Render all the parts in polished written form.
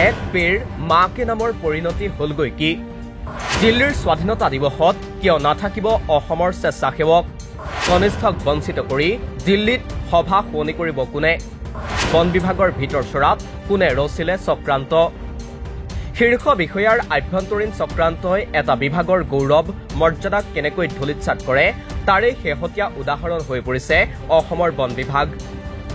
এক পেৰ মাকে নামৰ পৰিণতি হলগৈ কি দিল্লীৰ স্বাধীনতা দিৱসত কিয় নাথাকিব অসমৰ স্বেচ্ছাসেৱক কনিষ্ঠক বঞ্চিত কৰি দিল্লীত সভা শুৱনি কৰিব কোনে বন বিভাগৰ ভিতৰ চৰাত কোনে ৰচিলে চক্ৰান্ত শীৰ্ষ বিষয়াৰ আভ্যন্তৰীণ চক্ৰান্তই এটা বিভাগৰ গৌৰৱ মৰ্যাদাক কেনেকৈ ধূলিসাৎ কৰে তাৰে শেহতীয়া উদাহৰণ হৈ পৰিছে অসমৰ বন বিভাগ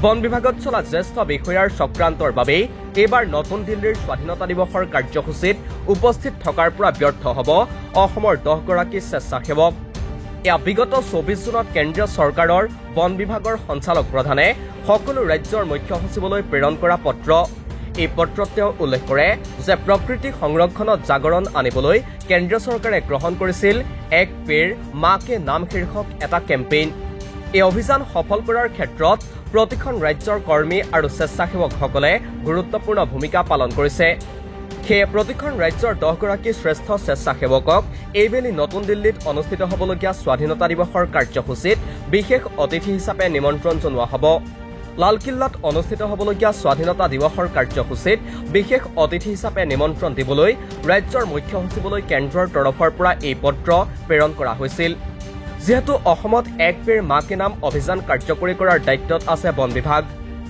বন বিভাগত চলা জ্যেষ্ঠ বিষয়াৰ চক্ৰান্তৰ বাবেই এইবাৰ নতুন দিল্লীৰ স্বাধীনতা দিৱসৰ কাৰ্যসূচীত উপস্থিত থকাৰ পৰা ব্যৰ্থ হ'ব অসমৰ 10 গৰাকী স্বেচ্ছাসেৱক এয়া বিগত 24 জুনত কেন্দ্ৰীয় চৰকাৰৰ বন বিভাগৰ সঞ্চালক প্ৰধানে সকলো ৰাজ্যৰ মুখ্য সচিবলৈ প্ৰেৰণ কৰা পত্ৰ এই পত্ৰত তেওঁ উল্লেখ কৰে যে প্ৰকৃতি সংৰক্ষণত জাগৰণ আনিবলৈ কেন্দ্ৰীয় চৰকাৰে গ্ৰহণ কৰিছিল এক পেৰ মাকে নাম শীৰ্ষক এটা কেম্পেইন এই অভিযান সফল কৰাৰ ক্ষেত্ৰত প্ৰতিখন ৰাজ্যৰ কৰ্মী আৰু স্বেচ্ছাসেৱকসকলে গুৰুত্বপূৰ্ণ ভূমিকা পালন কৰিছে সেয়ে প্ৰতিখন ৰাজ্যৰ 10 গৰাকী শ্ৰেষ্ঠ স্বেচ্ছাসেৱকক এইবেলি নতুন দিল্লীত অনুষ্ঠিত হ'বলগীয়া স্বাধীনতা দিৱসৰ কাৰ্যসূচীত বিশেষ অতিথি হিচাপে নিমন্ত্ৰণ জনোৱা হ'ব লালকিল্লাত অনুষ্ঠিত হ'বলগীয়া স্বাধীনতা দিৱসৰ কাৰ্যসূচীত বিশেষ অতিথি হিচাপে নিমন্ত্ৰণ দিবলৈ ৰাজ্যৰ মুখ্য সচিবলৈ কেন্দ্ৰৰ তৰফৰ পৰা এই পত্ৰ প্ৰেৰণ কৰা হৈছিল যেহেতু অসমত এক পেৰ মাকে নাম অভিযান কাৰ্যকৰী কৰাৰ দায়িত্বত আছে বন বিভাগ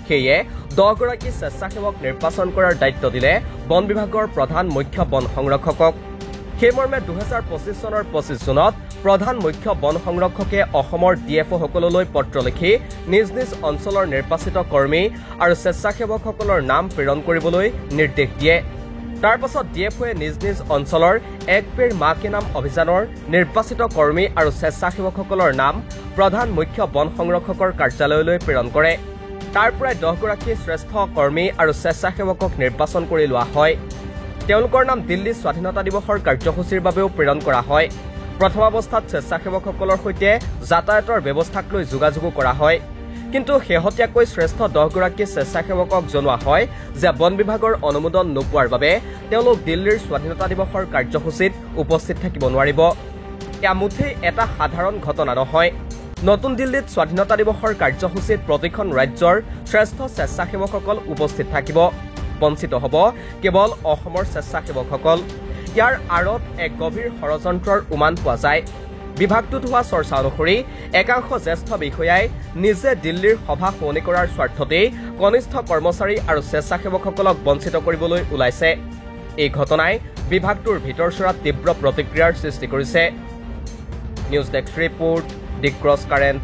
সেয়ে 10 গৰাকী স্বেচ্ছাসেৱক নিৰ্বাচন কৰাৰ দায়িত্ব দিলে বন বিভাগৰ প্ৰধান মুখ্য বন সংৰক্ষকক সেইমৰ্মে 2025 চনৰ 25 জুনত প্ৰধান মুখ্য বন সংৰক্ষকে অসমৰ ডিএফঅ সকললৈ পত্ৰ লিখি নিজ নিজ অঞ্চলৰ নিৰ্বাচিত কৰ্মী আৰু স্বেচ্ছাসেৱকসকলৰ নাম প্ৰেৰণ কৰিবলৈ নিৰ্দেশ দিয়ে তাৰ পাছত ডিএফঅয়ে নিজ নিজ অঞ্চলৰ এক পেৰ মাকে নাম অভিযানৰ নিৰ্বাচিত কৰ্মী আৰু স্বেচ্ছাসেৱকসকলৰ নাম প্ৰধান মুখ্য বন সংৰক্ষকৰ কাৰ্যালয়লৈ প্ৰেৰণ কৰে তাৰ পৰাই 10 গৰাকী শ্ৰেষ্ঠ কৰ্মী আৰু স্বেচ্ছাসেৱকক নিৰ্বাচন কৰি লোৱা হয় তেওঁলোকৰ নাম দিল্লী স্বাধীনতা দিৱসৰ কাৰ্যসূচীৰ বাবেও প্ৰেৰণ কৰা হয় প্ৰথম অৱস্থাত স্বেচ্ছাসেৱকসকলৰ সৈতে যাতায়াতৰ ব্যৱস্থাক লৈ যোগাযোগ কৰা হয় কিন্তু শেহতীয়াকৈ শ্ৰেষ্ঠ 10 গৰাকী স্বেচ্ছাসেৱকক জনোৱা হয় যে বন বিভাগৰ অনুমোদন নোপোৱাৰ বাবে তেওঁলোক দিল্লীৰ স্বাধীনতা দিৱসৰ কাৰ্যসূচীত উপস্থিত থাকিব নোৱাৰিব এয়া মুঠেই এটা সাধাৰণ ঘটনা নহয় নতুন দিল্লীত স্বাধীনতা দিৱসৰ কাৰ্যসূচীত প্ৰতিখন ৰাজ্যৰ শ্ৰেষ্ঠ স্বেচ্ছাসেৱকসকল উপস্থিত থাকিব বঞ্চিত হ'ব কেৱল অসমৰ স্বেচ্ছাসেৱকসকল ইয়াৰ আঁৰত এক গভীৰ ষড়যন্ত্ৰৰ উমান পোৱা যায় বিভাগটোত হোৱা চৰ্চা অনুসৰি একাংশ জ্যেষ্ঠ বিষয়াই নিজে দিল্লীৰ সভা শুৱনি কৰাৰ স্বাৰ্থতেই কনিষ্ঠ কৰ্মচাৰী আৰু স্বেচ্ছাসেৱকসকলক বঞ্চিত কৰিবলৈ ওলাইছে এই ঘটনাই বিভাগটোৰ ভিতৰ চৰাত তীব্ৰ প্ৰতিক্ৰিয়াৰ সৃষ্টি কৰিছে নিউজ ডেস্ক ৰিপোৰ্ট দি ক্ৰছ কাৰেণ্ট